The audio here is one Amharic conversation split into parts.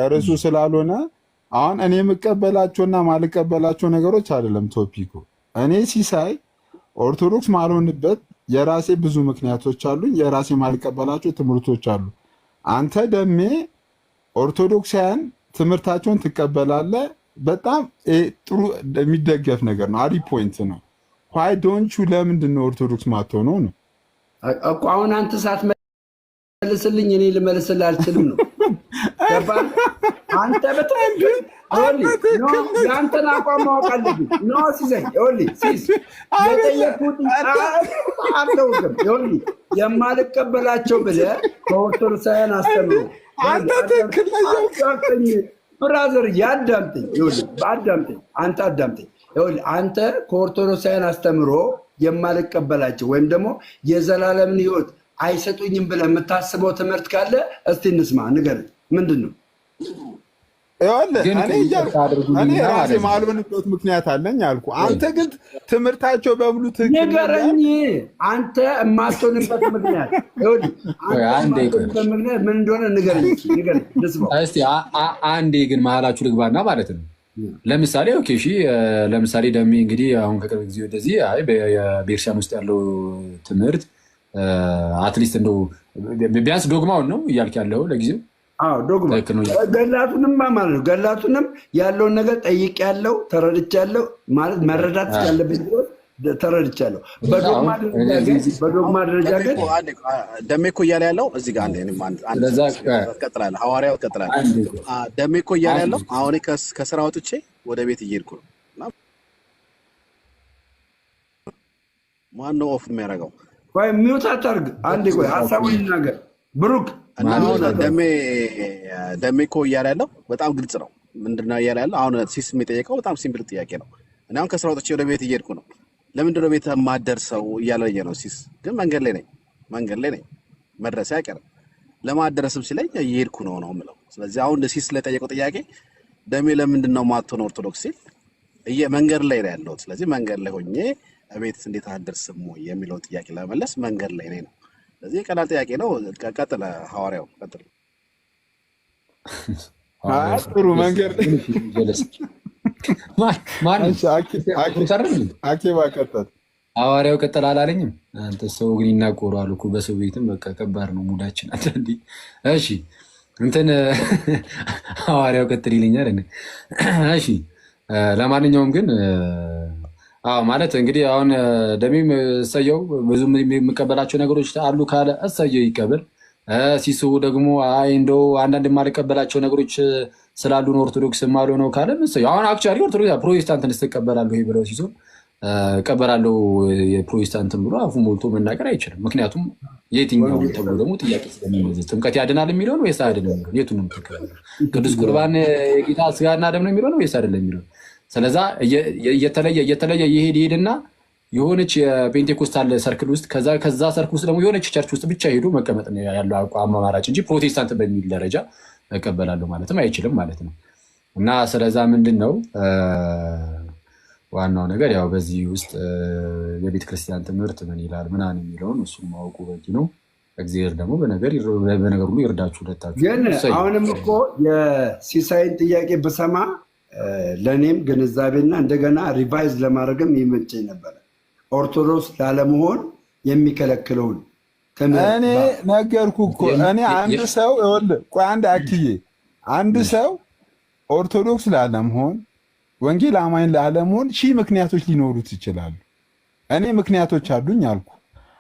ርዕሱ ስላልሆነ አሁን እኔ የምቀበላቸውና ማልቀበላቸው ነገሮች አይደለም ቶፒኩ። እኔ ሲሳይ ኦርቶዶክስ ማልሆንበት የራሴ ብዙ ምክንያቶች አሉኝ። የራሴ ማልቀበላቸው ትምህርቶች አሉ። አንተ ደሜ ኦርቶዶክሳውያን ትምህርታቸውን ትቀበላለህ። በጣም ጥሩ የሚደገፍ ነገር ነው። አሪ ፖይንት ነው። ዋይ ዶንት ዩ ለምንድን ነው ኦርቶዶክስ ማትሆነው ነው እኮ አሁን አንተ ሳትመልስልኝ እኔ ልመልስልህ አልችልም ነው። አንተ በትክክል የአንተን አቋም ማወቅ አለብኝ። ሲሳይ ሲስ የጠየኩት አልተውቅም። የማልቀበላቸው ብለህ ከኦርቶዶክሳውያን አስተምሮ ብራዘር አዳምጠኝ። አንተ ከኦርቶዶክሳውያን አስተምሮ የማልቀበላቸው ወይም ደግሞ የዘላለምን ሕይወት አይሰጡኝም ብለህ የምታስበው ትምህርት ካለ እስቲ እንስማ፣ ንገረኝ። ምንድን ነው? እኔ ራሴ ማልሆንበት ምክንያት አለኝ አልኩ። አንተ ግን ትምህርታቸው በሙሉ ንገረኝ። አንተ የማትሆንበት ምክንያት ምን እንደሆነ ንገረኝ። እስኪ አንዴ ግን መሀላችሁ ልግባና ማለት ነው። ለምሳሌ ኦኬ፣ እሺ፣ ለምሳሌ ደሜ እንግዲህ አሁን ከቅርብ ጊዜ ወደዚህ በቤርሻን ውስጥ ያለው ትምህርት አትሊስት እንደው ቢያንስ ዶግማውን ነው እያልክ ያለው ለጊዜው? ዶግማ ገላቱንም ማለት ነው። ገላቱንም ያለውን ነገር ጠይቄያለሁ፣ ተረድቻለሁ። ማለት መረዳት ያለብኝ ተረድቻለሁ። በዶግማ ደረጃ ግን ደሜ እኮ እያለ ያለው እዚህ ጋር ትቀጥላለህ፣ ሐዋርያው ትቀጥላለህ። ደሜ እኮ እያለ ያለው አሁን ከስራ ወጥቼ ወደ ቤት እየሄድኩ ነው። ማነው ኦፍ የሚያደርገው? ቆይ ሚውት አታርግ። አንዴ ቆይ ሀሳቡን ይናገር ብሩክ። ደሜ እኮ እያለ ያለው በጣም ግልጽ ነው። ምንድነው እያለ ያለው? አሁን ሲስ የሚጠየቀው በጣም ሲምፕል ጥያቄ ነው። እኔ አሁን ከስራ ወጥቼ ወደ ቤት እየሄድኩ ነው። ለምንድን ነው ቤት የማደርሰው እያለኝ ነው ሲስ። ግን መንገድ ላይ ነኝ፣ መድረሴ አይቀርም። ለማደረስም ሲለኝ እየሄድኩ ነው የምለው። ስለዚህ አሁን ሲስ ስለጠየቀው ጥያቄ ደሜ ለምንድን ነው ማትሆነው ኦርቶዶክስ ሲል መንገድ ላይ ነው ያለሁት። ስለዚህ መንገድ ላይ ሆኜ ቤት እንዴት አደርስም የሚለው ጥያቄ ለመመለስ መንገድ ላይ ነኝ ነው። ስለዚህ ቀላል ጥያቄ ነው። ቀጥል ሐዋርያው ቀጥል። ጥሩ መንገድ ሐዋርያው ቀጥል አላለኝም። አንተ ሰው ግን ይናቆራሉ እኮ በሰው ቤትም በቃ ከባድ ነው ሙዳችን አንዳንዴ። እሺ እንትን ሐዋርያው ቀጥል ይለኛል። እሺ ለማንኛውም ግን ማለት እንግዲህ አሁን ደሜም እሰየው ብዙ የምቀበላቸው ነገሮች አሉ ካለ እሰየው ይቀበል። ሲሱ ደግሞ እንደው አንዳንድ የማልቀበላቸው ነገሮች ስላሉ ነው ኦርቶዶክስ ማሉ ነው ካለ እሰየው። አሁን አክቹዋሊ ኦርቶዶክስ ፕሮቴስታንትን ስትቀበላለሁ ይሄ ብለው ሲሱ ቀበላለሁ የፕሮቴስታንትን ብሎ አፉ ሞልቶ መናገር አይችልም። ምክንያቱም የትኛው ተብሎ ደግሞ ጥያቄ ስለሚመዘዝ ጥምቀት ያድናል የሚለው ነው ወይስ አይደለም የሚለው የቱን ነው የምትቀበለው? ቅዱስ ቁርባን የጌታ ስጋና ደም ነው የሚለው ነው ወይስ አይደለም የሚለው? ስለዛ እየተለየ ይሄድና የሆነች የፔንቴኮስታል ሰርክል ውስጥ ከዛ ሰርክል ውስጥ ደግሞ የሆነች ቸርች ውስጥ ብቻ ሄዱ መቀመጥ ያለው አማራጭ እንጂ ፕሮቴስታንት በሚል ደረጃ እቀበላለሁ ማለትም አይችልም ማለት ነው። እና ስለዛ ምንድን ነው ዋናው ነገር ያው በዚህ ውስጥ የቤተ ክርስቲያን ትምህርት ምን ይላል ምናምን የሚለውን እሱን ማወቁ በቂ ነው። እግዚአብሔር ደግሞ በነገር ሁሉ ይርዳችሁ ሁለታችሁ። ግን አሁንም እኮ የሲሳይን ጥያቄ በሰማ ለእኔም ግንዛቤና እንደገና ሪቫይዝ ለማድረግም ይመቸኝ ነበረ። ኦርቶዶክስ ላለመሆን የሚከለክለውን እኔ ነገርኩ እኮ። እኔ አንድ ሰው ቆይ አንድ ሰው ኦርቶዶክስ ላለመሆን ወንጌል አማኝ ላለመሆን ሺህ ምክንያቶች ሊኖሩት ይችላሉ። እኔ ምክንያቶች አሉኝ አልኩ።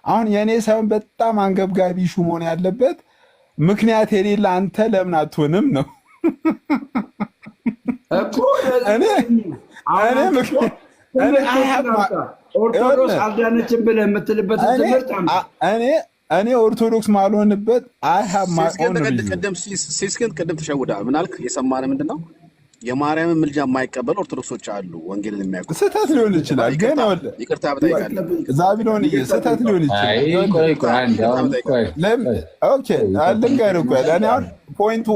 አሁን የእኔ ሳይሆን በጣም አንገብጋቢ ሹ መሆን ያለበት ምክንያት የሌለ አንተ ለምን አትሆንም ነው። ኦርቶዶክስ አልዳነችም ብለህ የምትልበት ትምህርት እኔ ኦርቶዶክስ ማልሆንበት ቅድም ተሸውዳል። ምን አልክ? የሰማነው ምንድን ነው? የማርያምን ምልጃ የማይቀበሉ ኦርቶዶክሶች አሉ። ወንጌልን የሚያውቁ ስህተት ሊሆን ይችላል። ግን ይቅርታ ብጠይቃለሁ። ዛቢሎን ስህተት ሊሆን ይችላል። ፖይንቱ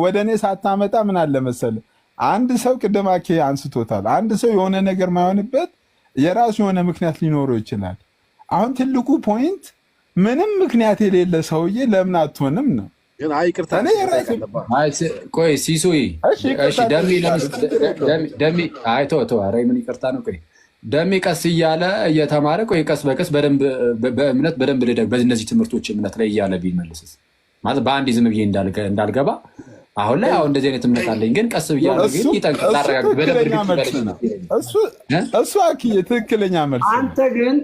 ወደ እኔ ሳታመጣ ምን አለ መሰለህ፣ አንድ ሰው ቅድም አኬ አንስቶታል። አንድ ሰው የሆነ ነገር ማይሆንበት የራሱ የሆነ ምክንያት ሊኖረው ይችላል። አሁን ትልቁ ፖይንት ምንም ምክንያት የሌለ ሰውዬ ለምን አትሆንም ነው። ግን አይ ይቅርታ እኔ የራሴ ቆይ ሲሱይ እሺ ደሜ አይቶ ኧረ ምን ይቅርታ ነው። ቆይ ደሜ ቀስ እያለ እየተማረ ቆይ ቀስ በቀስ በደንብ በእምነት በደንብ ልደግ በእነዚህ ትምህርቶች እምነት ላይ እያለ ቢመልስስ ማለት በአንድ ዝም ብዬ እንዳልገባ አሁን ላይ አሁን እንደዚህ አይነት እምነት አለኝ ግን ቀስ ብያለሁ ግን ይጠንቀቅ ታረጋግጥ በደንብ እሱ አክዬ ትክክለኛ መልስ። አንተ ግን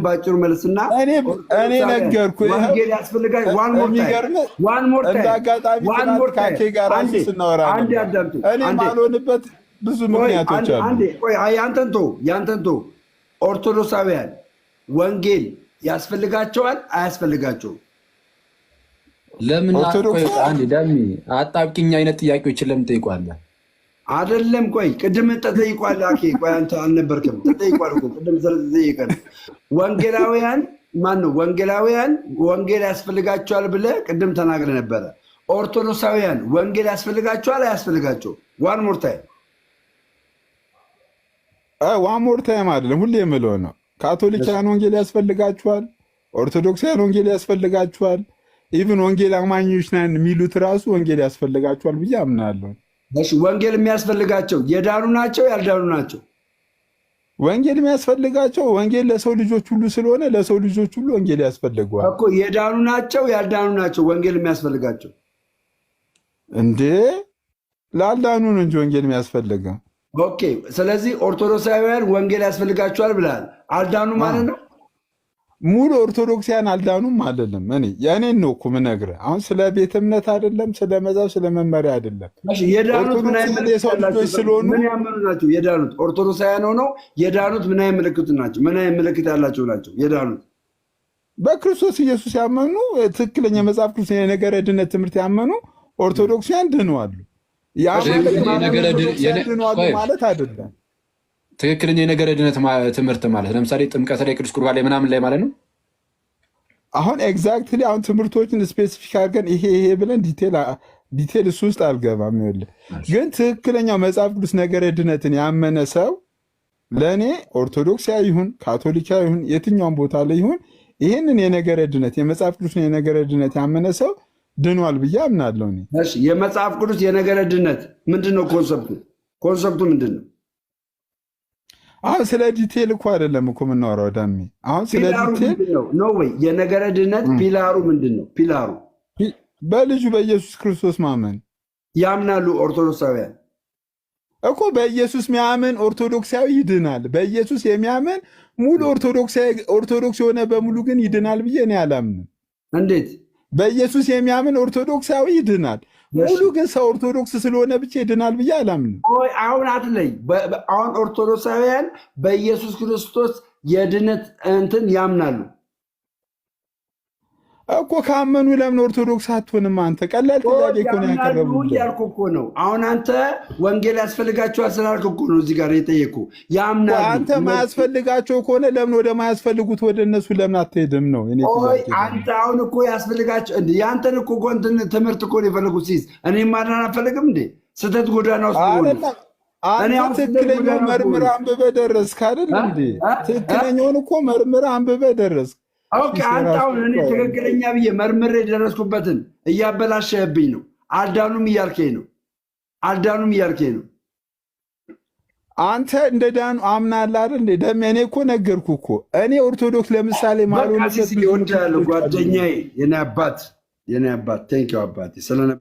ባጭሩ መልስና እኔ ነገርኩህ ወንጌል ያስፈልጋል። ዋን ሞር ታይም ካኬ ጋር ስናወራ እኔ ማልሆንበት ብዙ ምክንያቶች አሉ። ያንተንቶ ኦርቶዶክሳውያን ወንጌል ያስፈልጋቸዋል አያስፈልጋቸውም? ለምን ደሚ አጣብቂኝ አይነት ጥያቄዎችን ለምን ጠይቋለህ? አይደለም ቆይ ቅድም ተጠይቋለህ። ቆይ አንተ አልነበርክም? ተጠይቋል እኮ ቅድም ስለተጠየቀን ወንጌላውያን ወንጌል ያስፈልጋቸዋል ብለህ ቅድም ተናግረህ ነበረ። ኦርቶዶክሳውያን ወንጌል ያስፈልጋቸዋል አያስፈልጋቸውም? ዋን ሞር ታይም አይደለም ሁሌ የምለው ነው። ካቶሊካውያን ወንጌል ያስፈልጋቸዋል፣ ኦርቶዶክሳውያን ወንጌል ያስፈልጋቸዋል፣ ኢቭን ወንጌል አማኞች ነን የሚሉት ራሱ ወንጌል ያስፈልጋቸዋል ብዬ አምናለሁ። ወንጌል የሚያስፈልጋቸው የዳኑ ናቸው ያልዳኑ ናቸው? ወንጌል የሚያስፈልጋቸው ወንጌል ለሰው ልጆች ሁሉ ስለሆነ ለሰው ልጆች ሁሉ ወንጌል ያስፈልገዋል እኮ። የዳኑ ናቸው ያልዳኑ ናቸው ወንጌል የሚያስፈልጋቸው? እንዴ ላልዳኑ ነው እንጂ ወንጌል የሚያስፈልገው። ኦኬ ስለዚህ ኦርቶዶክሳውያን ወንጌል ያስፈልጋቸዋል ብለሃል። አልዳኑ ማለት ነው? ሙሉ ኦርቶዶክሲያን አልዳኑም አይደለም። እኔ የእኔን ነው እኮ የምነግርህ። አሁን ስለ ቤተ እምነት አይደለም፣ ስለ መዛብ፣ ስለ መመሪያ አይደለም። የዳኑት ምን የሰው ልጆች ስለሆኑ ምን ያመኑ ናቸው? የዳኑት ኦርቶዶክሳውያን ሆነው የዳኑት ምን አይነት ምልክት ናቸው? ምን አይነት ምልክት ያላቸው ናቸው የዳኑት? በክርስቶስ ኢየሱስ ያመኑ ትክክለኛ መጽሐፍ ቅዱስ የነገረ ድነት ትምህርት ያመኑ ኦርቶዶክሲያን ድነዋል። ያ ማለት አይደለም። ትክክለኛ የነገረ ድነት ትምህርት ማለት ለምሳሌ ጥምቀት ላይ ቅዱስ ቁርባን ላይ ምናምን ላይ ማለት ነው። አሁን ኤግዛክትሊ አሁን ትምህርቶችን ስፔሲፊክ አድርገን ይሄ ብለን ዲቴል እሱ ውስጥ አልገባም። ይኸውልህ ግን ትክክለኛው መጽሐፍ ቅዱስ ነገረ ድነትን ያመነ ሰው ለእኔ ኦርቶዶክሳዊ ይሁን ካቶሊካዊ ይሁን የትኛውን ቦታ ላይ ይሁን ይህንን የነገረ ድነት የመጽሐፍ ቅዱስ የነገረ ድነት ያመነ ሰው ድኗል ብዬ አምናለሁ። የመጽሐፍ ቅዱስ የነገረ ድነት ምንድን ነው? ኮንሰፕቱ ምንድን ነው? አሁን ስለ ዲቴል እኮ አይደለም እኮ የምናወራው ዳሜ። አሁን ስለ ዲቴል ነው ወይ? የነገረ ድነት ፒላሩ ምንድን ነው? ፒላሩ በልጁ በኢየሱስ ክርስቶስ ማመን ያምናሉ ኦርቶዶክሳውያን እኮ። በኢየሱስ የሚያምን ኦርቶዶክሳዊ ይድናል። በኢየሱስ የሚያምን ሙሉ ኦርቶዶክስ የሆነ በሙሉ ግን ይድናል ብዬ እኔ አላምንም። እንዴት? በኢየሱስ የሚያምን ኦርቶዶክሳዊ ይድናል። ሙሉ ግን ሰው ኦርቶዶክስ ስለሆነ ብቻ ይድናል ብዬ አላምንም። አሁን አትለይ። አሁን ኦርቶዶክሳውያን በኢየሱስ ክርስቶስ የድነት እንትን ያምናሉ እኮ። ካመኑ ለምን ኦርቶዶክስ አትሆንም? አንተ ቀላል ጥያቄ እኮ ነው ያቀረቡት እያልኩ እኮ ነው። አሁን አንተ ወንጌል ያስፈልጋቸዋል ስላልክ እኮ ነው እዚህ ጋር የጠየኩ። ያምናሉ። አንተ ማያስፈልጋቸው ከሆነ ለምን ወደ ማያስፈልጉት ወደ እነሱ ለምን አትሄድም ነው እኔ ጥያቄ። አንተ አሁን እኮ ያስፈልጋቸው እንዴ? ያንተን እኮ ትምህርት እኮ ነው የፈለጉት ሲይዝ እኔ ማዳን አልፈልግም እንዴ? ስህተት ጎዳና ውስጥ ሆነ አንተ ትክክለኛውን መርምረህ አንብበህ ደረስክ አይደል እንዴ? ትክክለኛውን እኮ መርምረህ አንብበህ ደረስክ። ኦኬ አንተ አሁን እኔ ትክክለኛ ብዬ መርምሬ የደረስኩበትን እያበላሸህብኝ ነው። አልዳኑም እያልከኝ ነው። አንተ እንደ ዳኑ አምናለህ አይደል እንዴ? ደሜ እኔ እኮ ነገርኩህ እኮ እኔ ኦርቶዶክስ ለምሳሌ ማልሆነበት ጓደኛዬ የኔ አባት ቴንኪው አባቴ